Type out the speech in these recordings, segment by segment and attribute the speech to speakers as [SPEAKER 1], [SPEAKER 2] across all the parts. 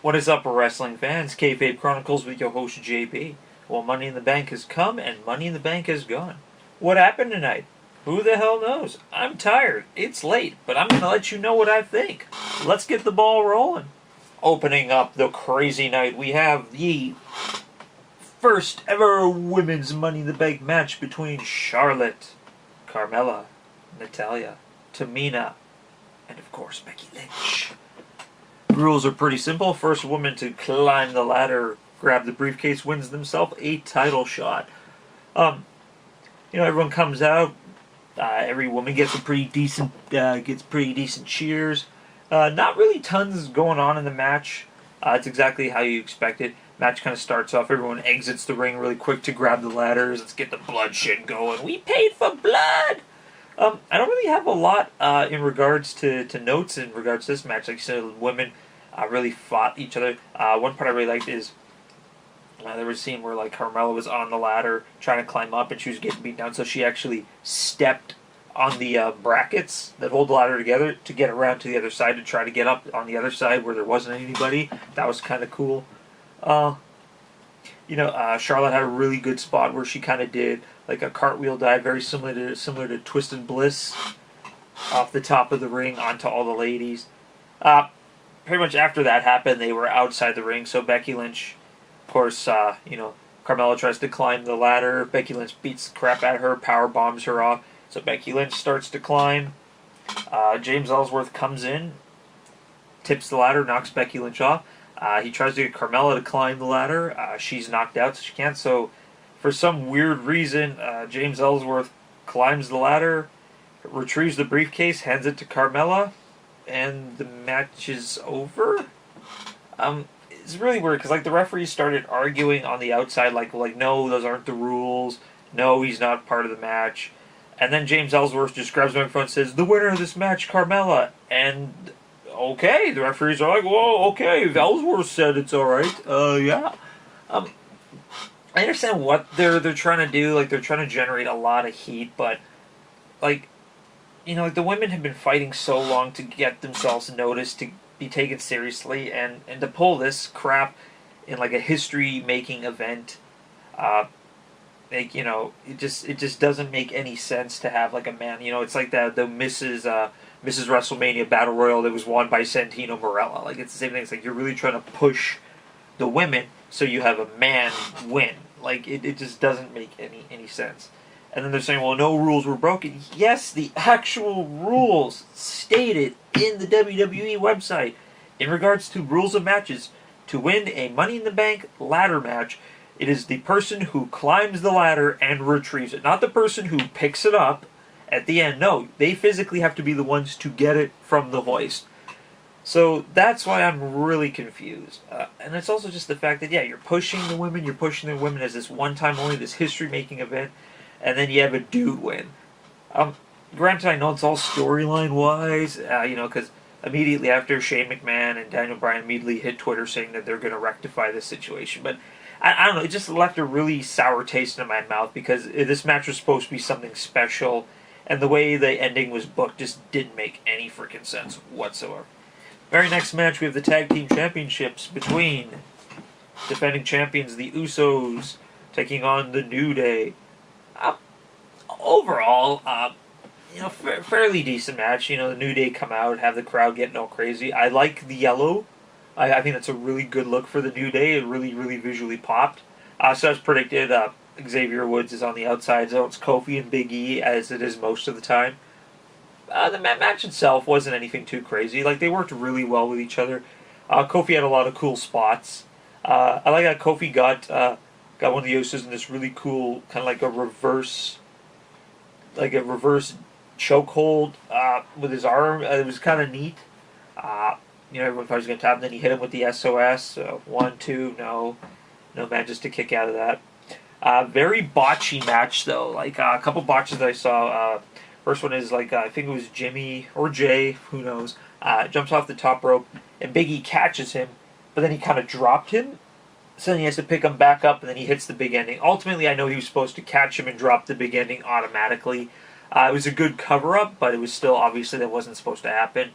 [SPEAKER 1] What is up, wrestling fans? KayFabe Chronicles with your host JB. Well, Money in the Bank has come and Money in the Bank has gone. What happened tonight? Who the hell knows? I'm tired. It's late, but I'm going to let you know what I think. Let's get the ball rolling. Opening up the crazy night, we have the first ever women's Money in the Bank match between Charlotte, Carmella, Natalya, Tamina, and of course Becky Lynch. The rules are pretty simple. First woman to climb the ladder, grab the briefcase, wins themselves a title shot. Everyone comes out. Every woman gets a pretty decent cheers. Not really tons going on in the match. It's exactly how you expected. Match kind of starts off. Everyone exits the ring really quick to grab the ladders. Let's get the bloodshed going. We paid for blood. I don't really have a lot in regards to notes in regards to this match. Like you said, women really fought each other. One part I really liked is there was a scene where like Carmella was on the ladder trying to climb up and she was getting beat down, so she actually stepped on the brackets that hold the ladder together to get around to the other side to try to get up on the other side where there wasn't anybody. That was kind of cool. Charlotte had a really good spot where she kind of did like a cartwheel dive, very similar to Twisted Bliss, off the top of the ring onto all the ladies. Pretty much after that happened, they were outside the ring. So Becky Lynch, of course, Carmella tries to climb the ladder. Becky Lynch beats the crap out of her, power bombs her off. So Becky Lynch starts to climb. James Ellsworth comes in, tips the ladder, knocks Becky Lynch off. He tries to get Carmella to climb the ladder. She's knocked out, so she can't. So, for some weird reason, James Ellsworth climbs the ladder, retrieves the briefcase, hands it to Carmella, and the match is over. It's really weird because the referees started arguing on the outside, like no, those aren't the rules. No, he's not part of the match. And then James Ellsworth just grabs the microphone and says, "The winner of this match, Carmella." And okay, the referees are like, "Whoa, okay, if Ellsworth said it's all right, yeah." I understand what they're trying to do. Like they're trying to generate a lot of heat, but the women have been fighting so long to get themselves noticed, to be taken seriously, and to pull this crap in like a history-making event. It just doesn't make any sense to have like a man. It's like the Mrs. WrestleMania Battle Royal that was won by Santino Marella. Like it's the same thing. It's like you're really trying to push the women so you have a man win. Like it just doesn't make any sense. And then they're saying, well, no rules were broken. Yes, the actual rules stated in the WWE website in regards to rules of matches. To win a Money in the Bank ladder match, it is the person who climbs the ladder and retrieves it, not the person who picks it up at the end. No, they physically have to be the ones to get it from the hoist. So that's why I'm really confused. And it's also just the fact that, you're pushing the women as this one time only, this history-making event, and then you have a dude win. Granted, I know it's all storyline-wise, because immediately after, Shane McMahon and Daniel Bryan immediately hit Twitter saying that they're going to rectify this situation. But I don't know, it just left a really sour taste in my mouth because this match was supposed to be something special, and the way the ending was booked just didn't make any freaking sense whatsoever. Very next match, we have the Tag Team Championships between defending champions, the Usos, taking on the New Day. Overall, fairly decent match. The New Day come out, have the crowd getting all crazy. I like the yellow. I think that's a really good look for the New Day. It really, really visually popped. So as predicted, Xavier Woods is on the outside, so it's Kofi and Big E, as it is most of the time. The match itself wasn't anything too crazy. Like, they worked really well with each other. Kofi had a lot of cool spots. I like how Kofi got one of the Usos in this really cool, kind of like a reverse chokehold with his arm. It was kind of neat. Everyone thought he was going to tap him, then he hit him with the SOS. 1, 2, no matches to kick out of that. Very botchy match, though. Like, a couple botches that I saw. First one is, I think it was Jimmy, or Jay, who knows, jumps off the top rope, and Big E catches him, but then he kind of dropped him, so then he has to pick him back up, and then he hits the big ending. Ultimately, I know he was supposed to catch him and drop the big ending automatically. It was a good cover-up, but it was still, obviously, that wasn't supposed to happen.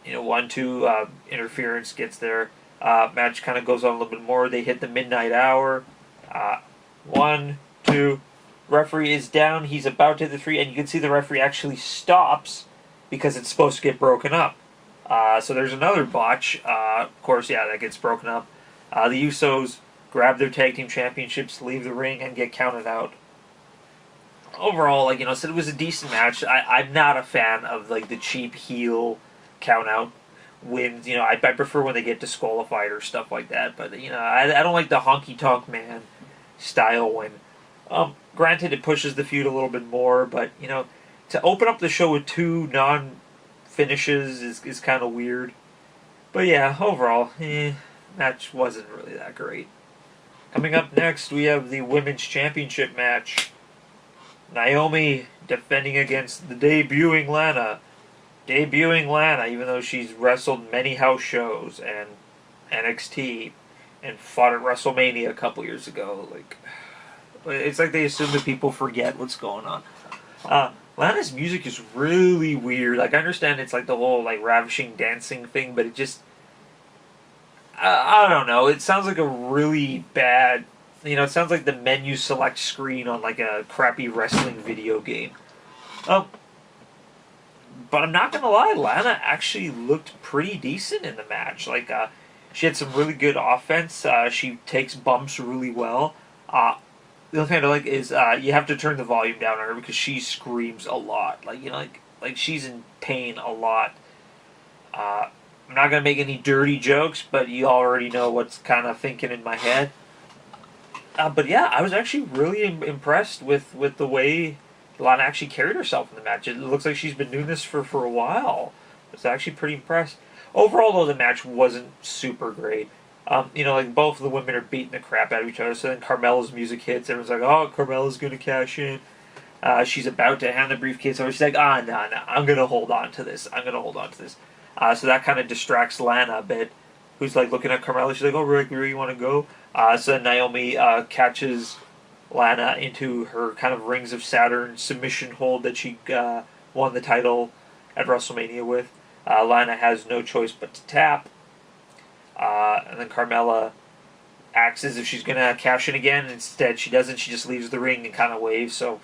[SPEAKER 1] 1-2 interference gets there. Match kind of goes on a little bit more. They hit the midnight hour. 1-2. Referee is down. He's about to hit the 3, and you can see the referee actually stops because it's supposed to get broken up. So there's another botch. Of course, yeah, that gets broken up. The Usos grab their tag team championships, leave the ring, and get counted out. Overall, so it was a decent match. I'm not a fan of the cheap heel count out wins. I prefer when they get disqualified or stuff like that. But I don't like the honky tonk man style win. Granted, it pushes the feud a little bit more, but to open up the show with 2 non-finishes is kind of weird. But yeah, overall, match wasn't really that great. Coming up next, we have the Women's Championship match. Naomi defending against the debuting Lana. Even though she's wrestled many house shows and NXT and fought at WrestleMania a couple years ago. It's like they assume that people forget what's going on. Lana's music is really weird. I understand it's the whole ravishing dancing thing, but it just I don't know. It sounds like a really bad. It sounds like the menu select screen on a crappy wrestling video game. But I'm not gonna lie, Lana actually looked pretty decent in the match. She had some really good offense. She takes bumps really well. The only thing I don't like is you have to turn the volume down on her because she screams a lot. She's in pain a lot. I'm not gonna make any dirty jokes, but you already know what's kind of thinking in my head. But yeah, I was actually really impressed with the way Lana actually carried herself in the match. It looks like she's been doing this for a while. I was actually pretty impressed. Overall, though, the match wasn't super great. Both of the women are beating the crap out of each other. So then Carmella's music hits. Everyone's like, "Oh, Carmella's gonna cash in." She's about to hand the briefcase over. She's like, no, I'm gonna hold on to this. So that kind of distracts Lana a bit, who's looking at Carmella. She's like, "Oh, Rick, where you want to go?" So then Naomi catches Lana into her kind of Rings of Saturn submission hold that she won the title at WrestleMania with. Lana has no choice but to tap. And then Carmella acts as if she's going to cash in again. Instead, she doesn't. She just leaves the ring and kind of waves. So,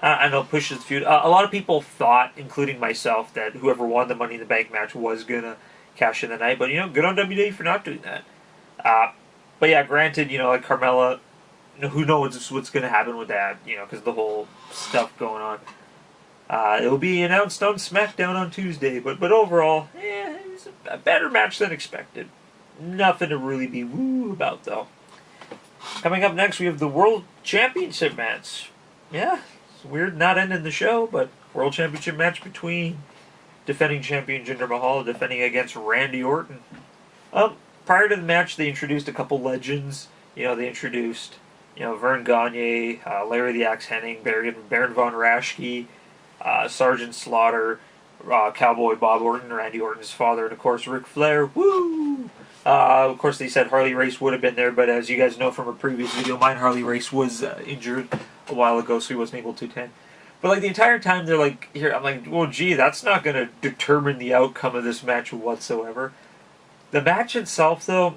[SPEAKER 1] I know, pushes the feud. A lot of people thought, including myself, that whoever won the Money in the Bank match was going to cash in the night. But, good on WWE for not doing that. But yeah, granted, Carmella, who knows what's going to happen with that, because the whole stuff going on. It will be announced on SmackDown on Tuesday, but overall, it was a better match than expected. Nothing to really be woo about, though. Coming up next, we have the World Championship match. Yeah, it's weird not ending the show, but World Championship match between defending champion Jinder Mahal defending against Randy Orton. Prior to the match, they introduced a couple legends. They introduced, Vern Gagne, Larry the Axe Hennig, Baron Von Raschke, Sergeant Slaughter, Cowboy Bob Orton, Randy Orton's father, and of course Ric Flair. Woo! Of course, they said Harley Race would have been there, but as you guys know from a previous video, mine Harley Race was injured a while ago, so he wasn't able to attend. But the entire time they're here, I'm like, well, gee, that's not going to determine the outcome of this match whatsoever. The match itself, though,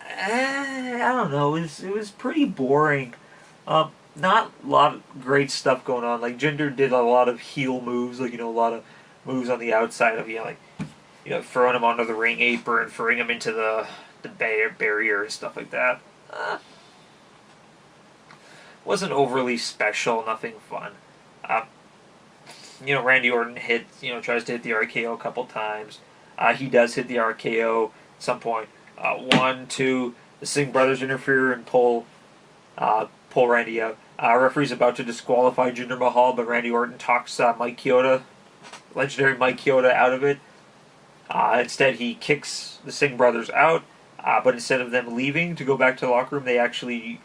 [SPEAKER 1] I don't know, it was pretty boring. Not a lot of great stuff going on. Jinder did a lot of heel moves, a lot of moves on the outside of, throwing him onto the ring apron, throwing him into the barrier and stuff like that. Wasn't overly special, nothing fun. Randy Orton tries to hit the RKO a couple times. He does hit the RKO at some point. 1, 2, the Singh brothers interfere and pull Randy out. Referee's about to disqualify Jinder Mahal, but Randy Orton talks legendary Mike Chioda, out of it. Instead, he kicks the Singh brothers out, but instead of them leaving to go back to the locker room, they actually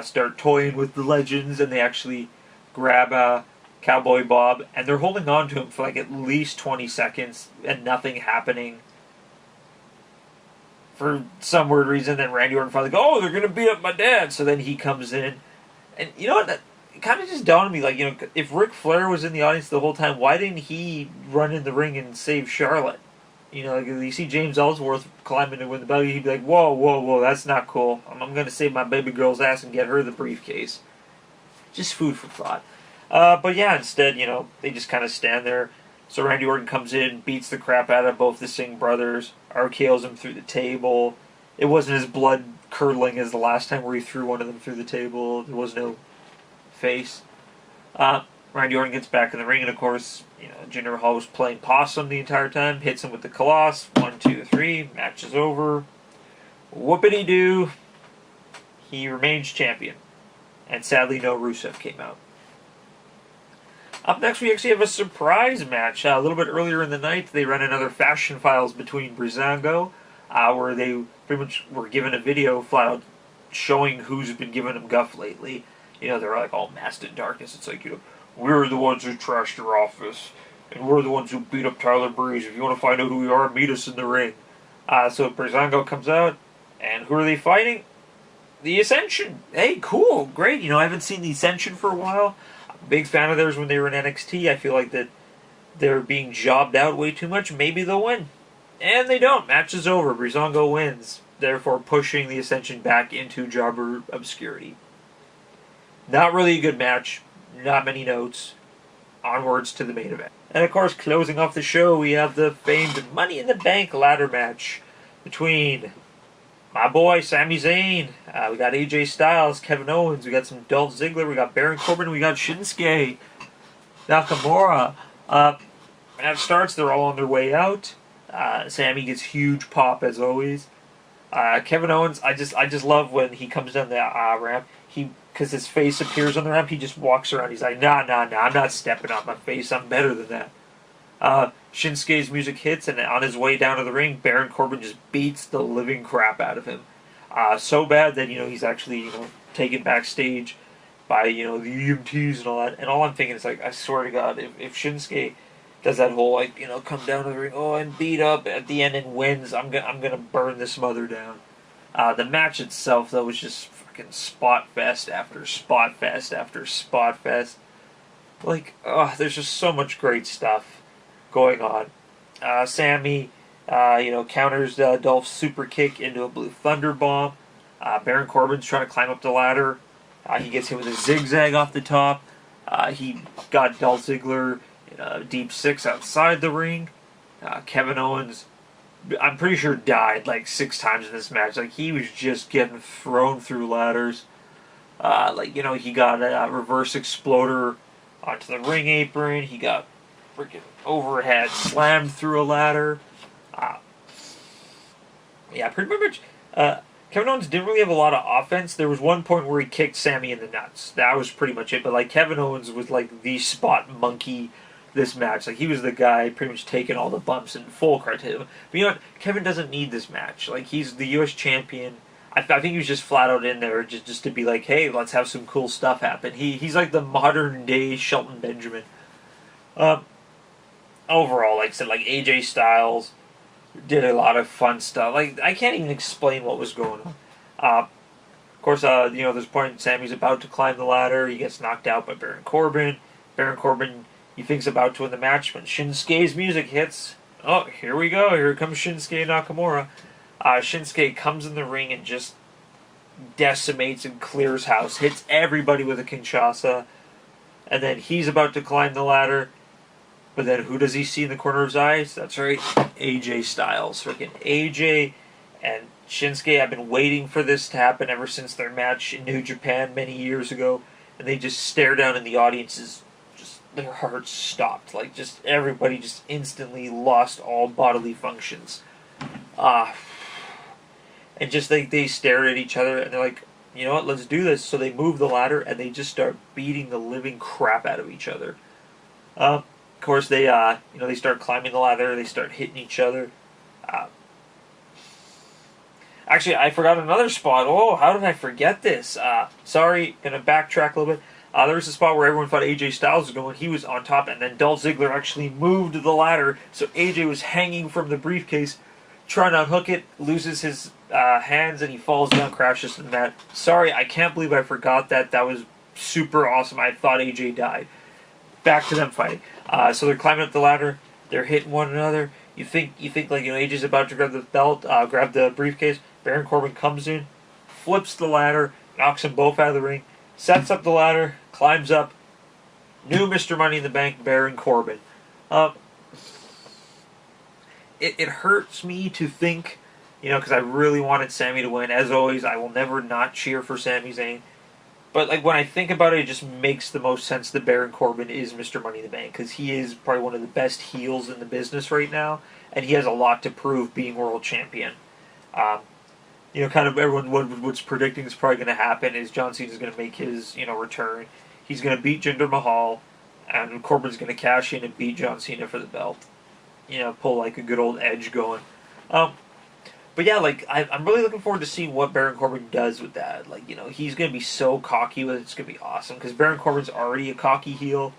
[SPEAKER 1] start toying with the legends, and they actually grab Cowboy Bob, and they're holding on to him for at least 20 seconds, and nothing happening. For some weird reason, then Randy Orton finally goes, "Oh, they're going to beat up my dad." So then he comes in. And you know what? That kind of just dawned on me, if Ric Flair was in the audience the whole time, why didn't he run in the ring and save Charlotte? You know, like if you see James Ellsworth climbing to win the belt, he'd be like, whoa, whoa, whoa, that's not cool. I'm going to save my baby girl's ass and get her the briefcase. Just food for thought. But yeah, instead, you know, they just kind of stand there. So Randy Orton comes in, beats the crap out of both the Singh brothers, RKO's him through the table. It wasn't as blood-curdling as the last time where he threw one of them through the table. There was no face. Randy Orton gets back in the ring, and of course, you know, Jinder Mahal was playing possum the entire time. Hits him with the Colossus. 1, 2, 3. Match is over. Whoopity-doo. He remains champion. And sadly, no Rusev came out. Up next, we actually have a surprise match. A little bit earlier in the night, they ran another Fashion Files between Breezango, where they pretty much were given a video flat out showing who's been giving them guff lately. You know, they're like all masked in darkness. It's like, you know, we're the ones who trashed your office, and we're the ones who beat up Tyler Breeze. If you want to find out who we are, meet us in the ring. So Breezango comes out, and who are they fighting? The Ascension. Hey, cool, great. You know, I haven't seen the Ascension for a while. Big fan of theirs when they were in NXT. I feel like that they're being jobbed out way too much. Maybe they'll win. And they don't. Match is over. Breezango wins, therefore pushing the Ascension back into jobber obscurity. Not really a good match. Not many notes. Onwards to the main event. And of course, closing off the show, we have the famed Money in the Bank ladder match between my boy, Sami Zayn. We got AJ Styles, Kevin Owens. We got some Dolph Ziggler. We got Baron Corbin. We got Shinsuke Nakamura. Match starts. They're all on their way out. Sami gets huge pop as always. Kevin Owens. I just love when he comes down the ramp. Because his face appears on the ramp. He just walks around. He's like, nah. I'm not stepping on my face. I'm better than that. Shinsuke's music hits, and on his way down to the ring, Baron Corbin just beats the living crap out of him. So bad that, you know, he's actually, you know, taken backstage by, you know, the EMTs and all that. And all I'm thinking is, like, I swear to God, if Shinsuke does that whole, like, you know, come down to the ring, oh, I'm beat up at the end and wins, I'm gonna burn this mother down. The match itself, though, was just fucking spot fest after spot fest after spot fest. Like, there's just so much great stuff going on. Sami, you know, counters Dolph's super kick into a blue thunder bomb. Baron Corbin's trying to climb up the ladder. He gets hit with a zigzag off the top. He got Dolph Ziggler in a deep six outside the ring. Kevin Owens, I'm pretty sure, died like 6 times in this match. Like, he was just getting thrown through ladders. Like, you know, he got a reverse exploder onto the ring apron. He got freaking overhead slammed through a ladder. Yeah, pretty much. Kevin Owens didn't really have a lot of offense. There was one point where he kicked Sami in the nuts. That was pretty much it. But like, Kevin Owens was like the spot monkey this match. Like, he was the guy pretty much taking all the bumps and full credit to him. But you know what? Kevin doesn't need this match. Like, he's the U.S. champion. I think he was just flat out in there just to be like, hey, let's have some cool stuff happen. He's like the modern day Shelton Benjamin. Overall, like I said, like, AJ Styles did a lot of fun stuff. Like, I can't even explain what was going on. Of course, you know, there's a point Sami's about to climb the ladder. He gets knocked out by Baron Corbin. Baron Corbin, he thinks about to win the match when Shinsuke's music hits. Oh, here we go. Here comes Shinsuke Nakamura. Shinsuke comes in the ring and just decimates and clears house. Hits everybody with a Kinshasa. And then he's about to climb the ladder. But then who does he see in the corner of his eyes? That's right, AJ Styles. Freaking AJ and Shinsuke have been waiting for this to happen ever since their match in New Japan many years ago. And they just stare down in the audience's, just their hearts stopped. Like, just everybody just instantly lost all bodily functions. And just like they stare at each other and they're like, you know what, let's do this. So they move the ladder and they just start beating the living crap out of each other. Of course, they you know, they start climbing the ladder. They start hitting each other. Actually, I forgot another spot. Oh, how did I forget this? Sorry, gonna backtrack a little bit. There was a spot where everyone thought AJ Styles was going. He was on top, and then Dolph Ziggler actually moved the ladder, so AJ was hanging from the briefcase, trying to unhook it, loses his hands, and he falls down, crashes to the mat. Sorry, I can't believe I forgot that. That was super awesome. I thought AJ died. Back to them fighting. So they're climbing up the ladder. They're hitting one another. You think like, AJ's about to grab the belt, grab the briefcase. Baron Corbin comes in, flips the ladder, knocks them both out of the ring, sets up the ladder, climbs up. New Mr. Money in the Bank, Baron Corbin. It hurts me to think, because I really wanted Sami to win. As always, I will never not cheer for Sami Zayn. But like when I think about it, it just makes the most sense that Baron Corbin is Mr. Money in the Bank, because he is probably one of the best heels in the business right now, and he has a lot to prove being world champion. Kind of everyone what's predicting is probably going to happen is John Cena is going to make his return. He's going to beat Jinder Mahal, and Corbin's going to cash in and beat John Cena for the belt. Pull like a good old Edge going. But yeah, like I'm really looking forward to seeing what Baron Corbin does with that. Like, he's going to be so cocky with it. It's going to be awesome because Baron Corbin's already a cocky heel,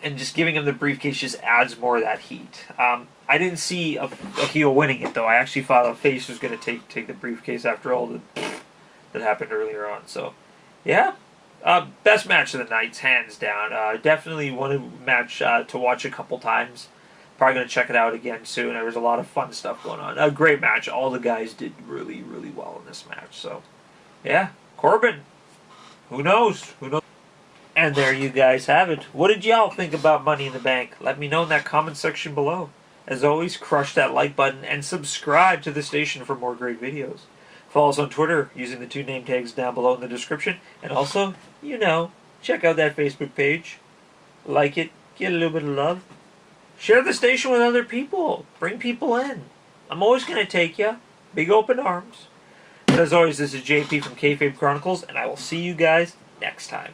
[SPEAKER 1] and just giving him the briefcase just adds more of that heat. I didn't see a heel winning it though. I actually thought a face was going to take the briefcase after all that happened earlier on. So, yeah. Best match of the night, hands down. Definitely one match to watch a couple times. Probably going to check it out again soon. There was a lot of fun stuff going on. A great match. All the guys did really, really well in this match. So, yeah. Corbin. Who knows? And there you guys have it. What did y'all think about Money in the Bank? Let me know in that comment section below. As always, crush that like button and subscribe to the station for more great videos. Follow us on Twitter using the 2 name tags down below in the description. And also, check out that Facebook page. Like it. Get a little bit of love. Share the station with other people. Bring people in. I'm always going to take you. Big open arms. But as always, this is JP from KayFabe Chronicles, and I will see you guys next time.